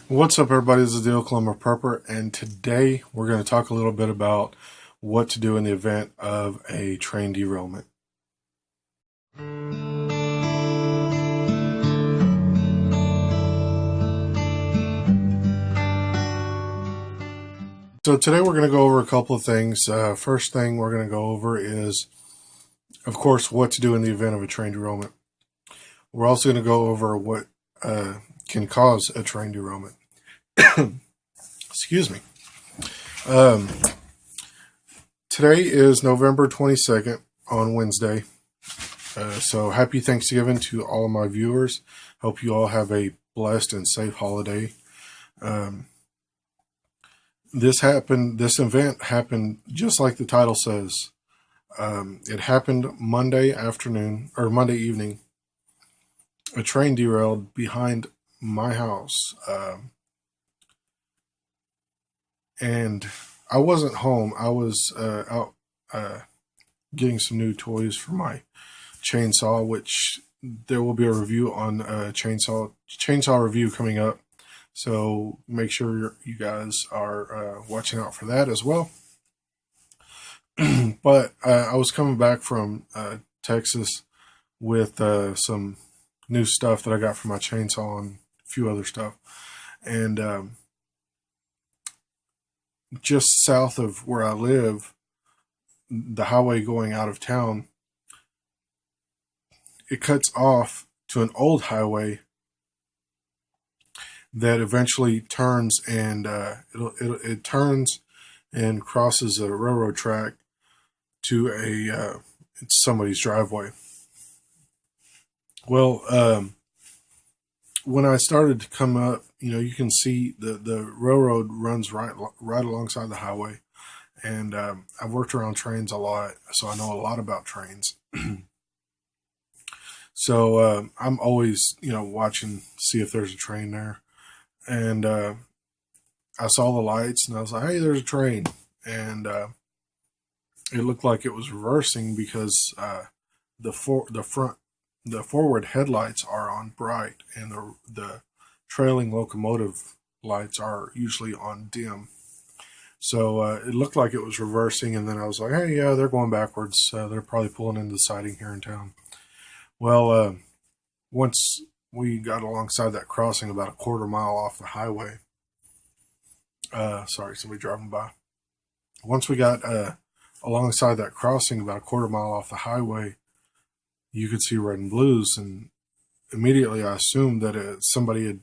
What's up, everybody? This is the Oklahoma Prepper, and today we're going to talk a little bit about what to do in the event of a train derailment. So today we're going to go over a couple of things. First thing we're going to go over is, of course, what to do in the event of a train derailment. We're also going to go over what can cause a train derailment. Excuse me. Today is November 22nd on Wednesday. So happy Thanksgiving to all of my viewers. Hope you all have a blessed and safe holiday. This event happened just like the title says. It happened Monday afternoon or Monday evening. A train derailed behind my house. And I wasn't home. I was out getting some new toys for my chainsaw, which there will be a review on chainsaw review coming up. So make sure you guys are watching out for that as well. But I was coming back from Texas with some new stuff that I got for my chainsaw and a few other stuff. And just south of where I live, the highway going out of town, it cuts off to an old highway that eventually turns and it turns and crosses a railroad track to somebody's driveway. Well, when I started to come up, you can see the railroad runs right alongside the highway, and I've worked around trains a lot, so I know a lot about trains. So I'm always watching, see if there's a train there, and I saw the lights, and I was like, "Hey, there's a train," and it looked like it was reversing because the forward headlights are on bright, and the trailing locomotive lights are usually on dim. So it looked like it was reversing, and then I was like, "Hey, yeah, they're going backwards. They're probably pulling into the siding here in town." Well, once we got alongside that crossing, about a quarter mile off the highway. Sorry, somebody driving by. Once we got alongside that crossing, about a quarter mile off the highway, you could see red and blues, and immediately I assumed that somebody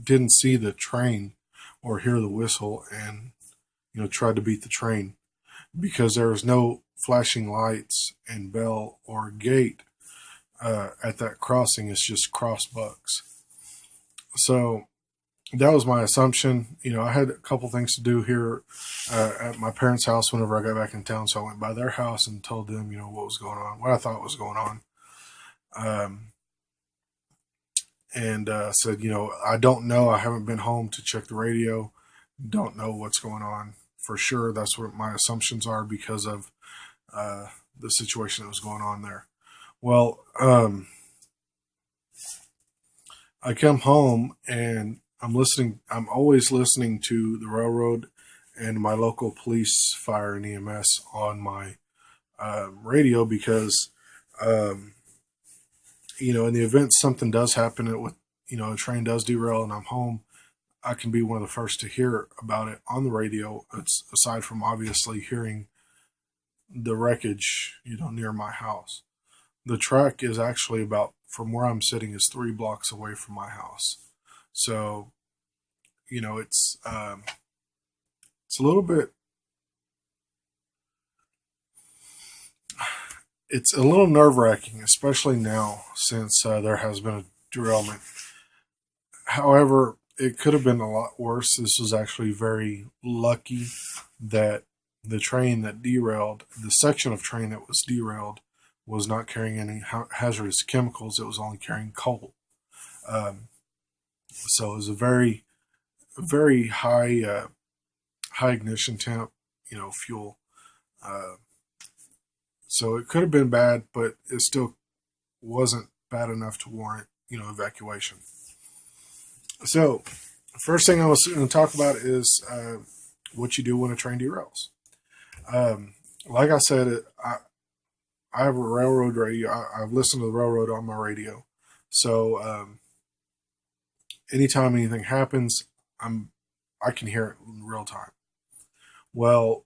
didn't see the train or hear the whistle and tried to beat the train, because there was no flashing lights and bell or gate at that crossing. It's just crossbucks. So that was my assumption. I had a couple things to do here at my parents' house whenever I got back in town, so I went by their house and told them, what was going on, what I thought was going on. And said, I don't know. I haven't been home to check the radio. Don't know what's going on for sure. That's what my assumptions are because of the situation that was going on there. Well, I come home and I'm always listening to the railroad and my local police, fire, and EMS on my radio because, in the event something does happen, a train does derail and I'm home, I can be one of the first to hear about it on the radio. It's aside from obviously hearing the wreckage, near my house. The track is actually from where I'm sitting is 3 blocks away from my house. So, it's a little bit, it's a little nerve-wracking, especially now since there has been a derailment. However, it could have been a lot worse. This was actually very lucky that the train that derailed, the section of train that was derailed, was not carrying any hazardous chemicals. It was only carrying coal. So it was a very, very high ignition temp, fuel. So it could have been bad, but it still wasn't bad enough to warrant, evacuation. So First thing I was going to talk about is what you do when a train derails. Like I said, I have a railroad radio. I've listened to the railroad on my radio, so anytime anything happens, I can hear it in real time. Well,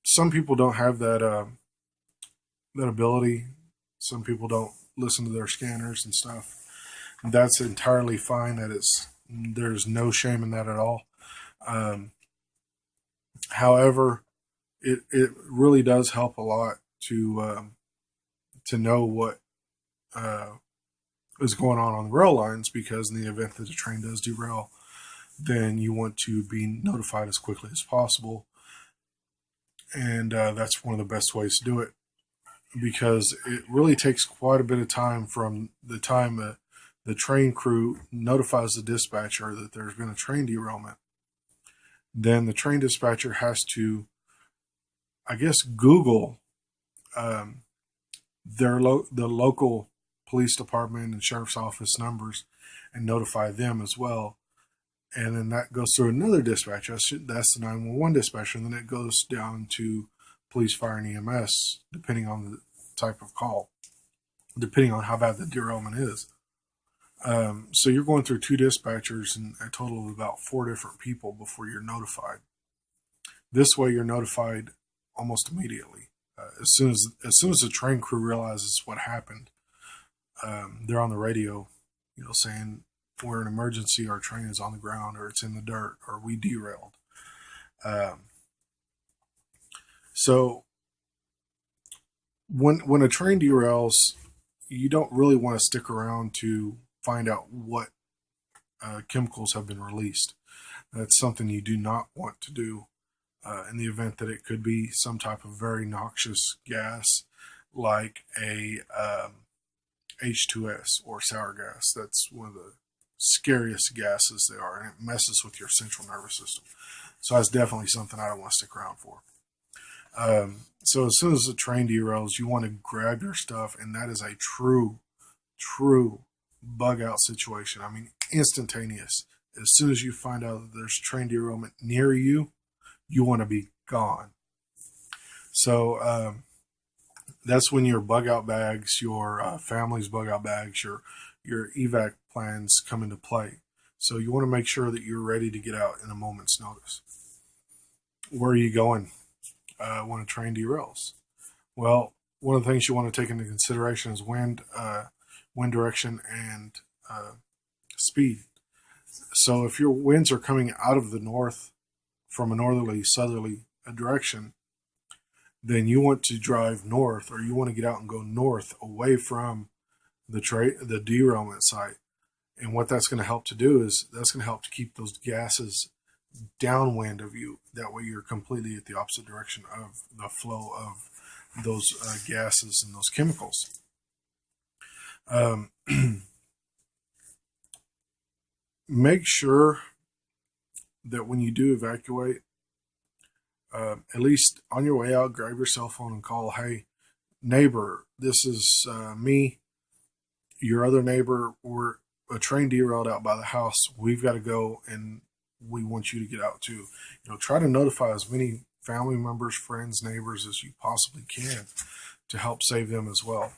some people don't have that ability. Some people don't listen to their scanners and stuff. That's entirely fine. There's no shame in that at all. Um, However, it really does help a lot to know what uh, is going on the rail lines, because in the event that the train does derail, then you want to be notified as quickly as possible. And that's one of the best ways to do it, because it really takes quite a bit of time from the time the train crew notifies the dispatcher that there's been a train derailment. Then the train dispatcher has to, I guess, Google um, the local police department and sheriff's office numbers and notify them as well. And then that goes through another dispatcher. That's the 911 dispatcher. And then it goes down to police, fire, and EMS, depending on the type of call, depending on how bad the derailment is. So you're going through two dispatchers and a total of about 4 different people before you're notified. This way, you're notified almost immediately. As soon as the train crew realizes what happened, they're on the radio, saying we're an emergency, our train is on the ground, or it's in the dirt, or we derailed. Um, so when a train derails, you don't really want to stick around to find out what chemicals have been released. That's something you do not want to do in the event that it could be some type of very noxious gas, like a H2S or sour gas. That's one of the scariest gases they are, and it messes with your central nervous system. So that's definitely something I don't want to stick around for. So as soon as the train derails, you want to grab your stuff, and that is a true bug out situation. I mean, instantaneous. As soon as you find out that there's train derailment near you, you want to be gone. So that's when your bug out bags, your family's bug out bags, your evac plans come into play. So you want to make sure that you're ready to get out in a moment's notice. Where are you going when a train derails? Well, one of the things you want to take into consideration is wind direction, and speed. So if your winds are coming out of the north from a southerly direction, then you want to drive north, or you want to get out and go north away from the derailment site. And what that's going to help to do is that's going to help to keep those gases downwind of you. That way you're completely at the opposite direction of the flow of those gases and those chemicals. Make sure that when you do evacuate, at least on your way out, grab your cell phone and call, hey, neighbor, this is me, your other neighbor. We're a train derailed out by the house. We've got to go, and we want you to get out too. Try to notify as many family members, friends, neighbors as you possibly can to help save them as well.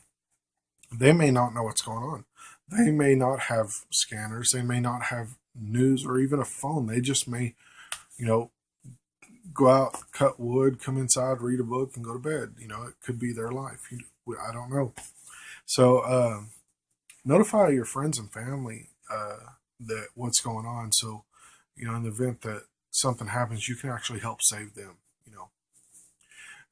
They may not know what's going on. They may not have scanners. They may not have news or even a phone. They just may, go out, cut wood, come inside, read a book, and go to bed. It could be their life. I don't know. So notify your friends and family that what's going on. So, in the event that something happens, you can actually help save them.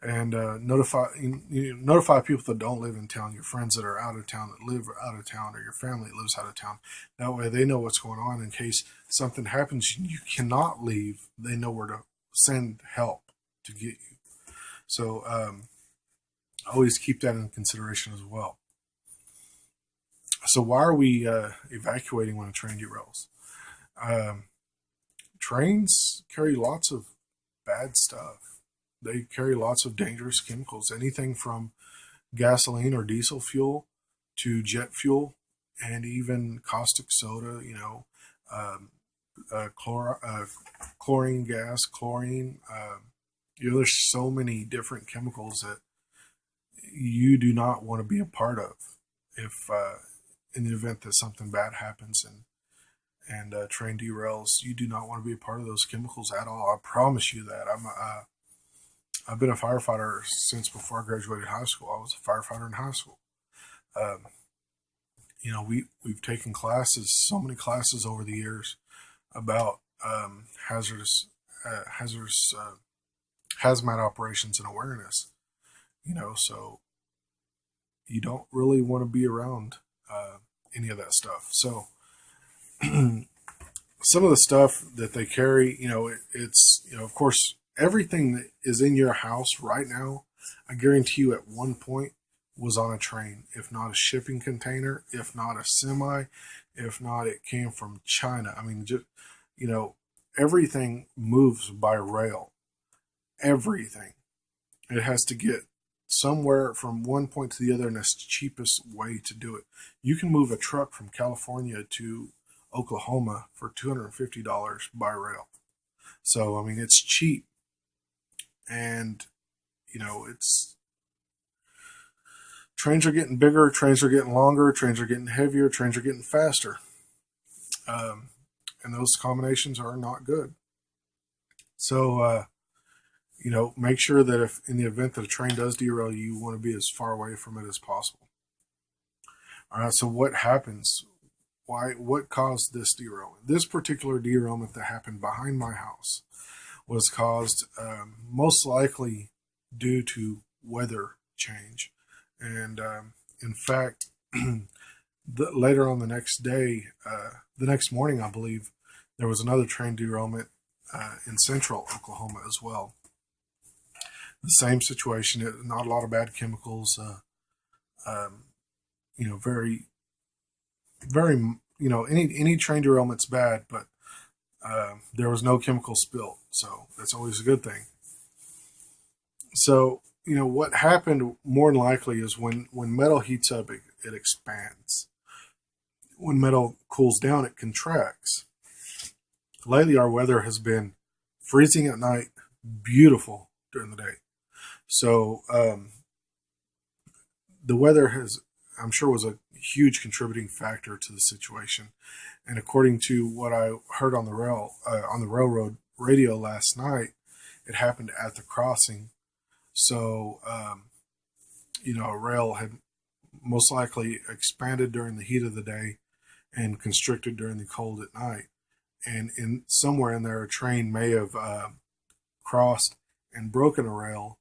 And notify people that don't live in town, your friends that are out of town, that live out of town, or your family that lives out of town. That way they know what's going on in case something happens. You cannot leave. They know where to send help to get you. So always keep that in consideration as well. So why are we evacuating when a train derails? Trains carry lots of bad stuff. They carry lots of dangerous chemicals, anything from gasoline or diesel fuel to jet fuel, and even caustic soda, um, chlorine gas, chlorine. There's so many different chemicals that you do not want to be a part of if in the event that something bad happens and train derails. You do not want to be a part of those chemicals at all. I promise you that. I've been a firefighter since before I graduated high school. I was a firefighter in high school. Um, we've taken classes, so many classes over the years about hazardous hazmat operations and awareness. So you don't really want to be around any of that stuff. So some of the stuff that they carry, it's of course everything that is in your house right now. I guarantee you, at one point was on a train, if not a shipping container, if not a semi, if not it came from China. I mean, just everything moves by rail. Everything. It has to get somewhere from one point to the other, and that's the cheapest way to do it. You can move a truck from California to Oklahoma for $250 by rail. So, I mean, it's cheap. And, it's trains are getting bigger, trains are getting longer, trains are getting heavier, trains are getting faster. And those combinations are not good. So, make sure that if in the event that a train does derail, you want to be as far away from it as possible. All right, so what happens? What caused this derailment? This particular derailment that happened behind my house was caused most likely due to weather change. And in fact, later on the next day, the next morning, I believe, there was another train derailment in central Oklahoma as well. The same situation, not a lot of bad chemicals, very, very, any train derailment's bad, but there was no chemical spill. So that's always a good thing. So, what happened more than likely is when metal heats up, it expands. When metal cools down, it contracts. Lately, our weather has been freezing at night, beautiful during the day. So the weather I'm sure, was a huge contributing factor to the situation. And according to what I heard on the railroad radio last night, it happened at the crossing. So, a rail had most likely expanded during the heat of the day and constricted during the cold at night. And somewhere in there, a train may have crossed and broken a rail,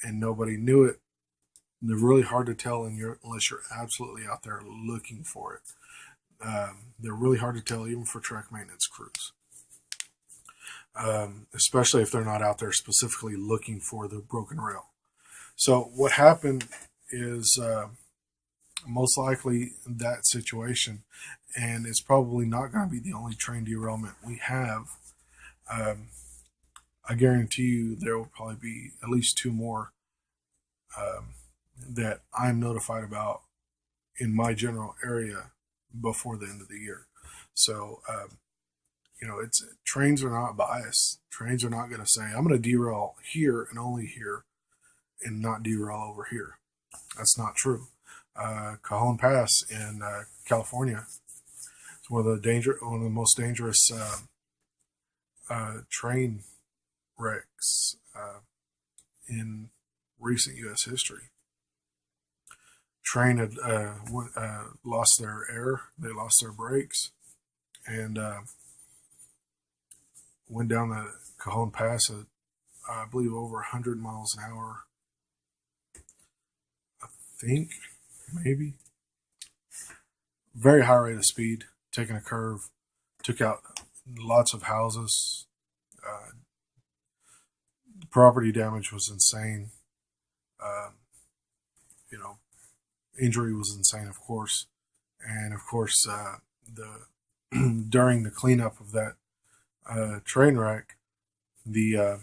and nobody knew it. And they're really hard to tell unless you're absolutely out there looking for it. They're really hard to tell, even for track maintenance crews, especially if they're not out there specifically looking for the broken rail. So what happened is most likely that situation, and it's probably not going to be the only train derailment we have. I guarantee you there will probably be at least two more that I'm notified about in my general area before the end of the year. So, trains are not biased. Trains are not going to say, I'm going to derail here and only here and not derail over here. That's not true. Cajon Pass in California is one of the most dangerous train wrecks in recent U.S. history. Train had lost their air, they lost their brakes, and went down the Cajon Pass at, I believe, over 100 miles an hour. I think, maybe. Very high rate of speed, taking a curve, took out lots of houses. Property damage was insane. Injury was insane, of course. And of course, during the cleanup of that train wreck, the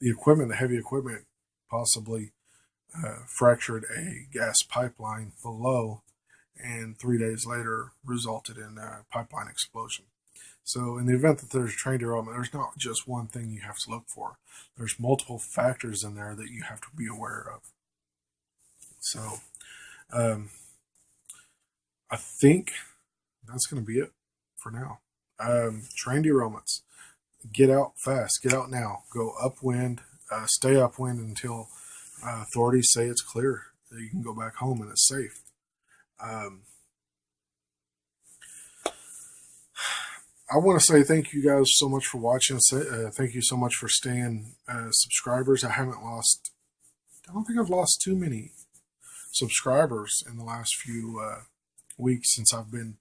equipment, the heavy equipment, possibly fractured a gas pipeline below, and 3 days later resulted in a pipeline explosion. So in the event that there's train derailment, there's not just one thing you have to look for. There's multiple factors in there that you have to be aware of. So I think that's going to be it for now. Train derailments. Get out fast. Get out now. Go upwind. Stay upwind until authorities say it's clear, that you can go back home and it's safe. I want to say thank you guys so much for watching. Thank you so much for staying subscribers. I don't think I've lost too many subscribers in the last few weeks since I've been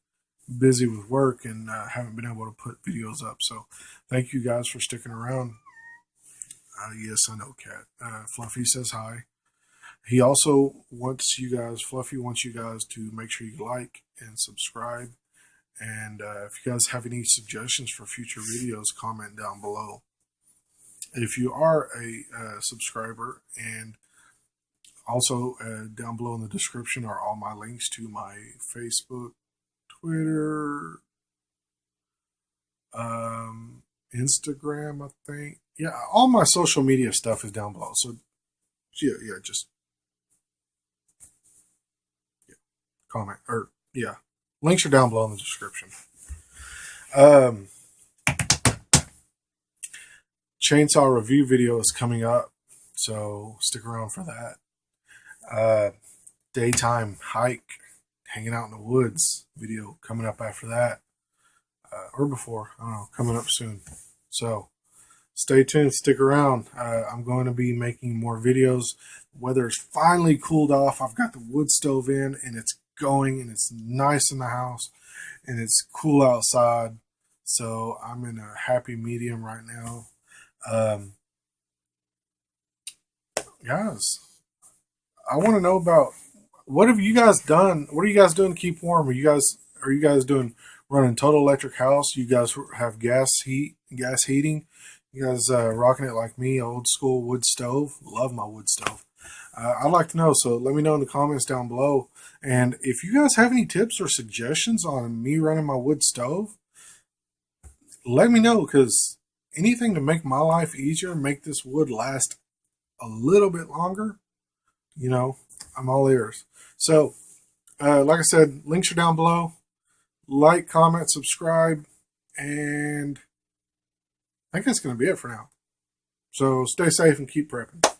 busy with work and haven't been able to put videos up. So thank you guys for sticking around. Yes, I know, Cat. Fluffy says hi. He also wants you guys, Fluffy wants you guys to make sure you like and subscribe. And if you guys have any suggestions for future videos, comment down below. If you are a subscriber, and also down below in the description are all my links to my Facebook, Twitter, Instagram, I think. Yeah, all my social media stuff is down below. So just comment, or links are down below in the description. Chainsaw review video is coming up, so stick around for that. Daytime hike, hanging out in the woods video coming up after that, or before, I don't know, coming up soon. So stay tuned, stick around. I'm going to be making more videos. Weather's finally cooled off. I've got the wood stove in, and it's going, and it's nice in the house, and it's cool outside. So I'm in a happy medium right now. Guys, I want to know about, what have you guys done? What are you guys doing to keep warm? Are you guys doing running total electric house? You guys have gas heating? You guys rocking it like me, old school wood stove? Love my wood stove. I'd like to know, so let me know in the comments down below. And if you guys have any tips or suggestions on me running my wood stove, let me know, because anything to make my life easier, make this wood last a little bit longer, I'm all ears. So, like I said, links are down below. Like, comment, subscribe, and I think that's going to be it for now. So stay safe and keep prepping.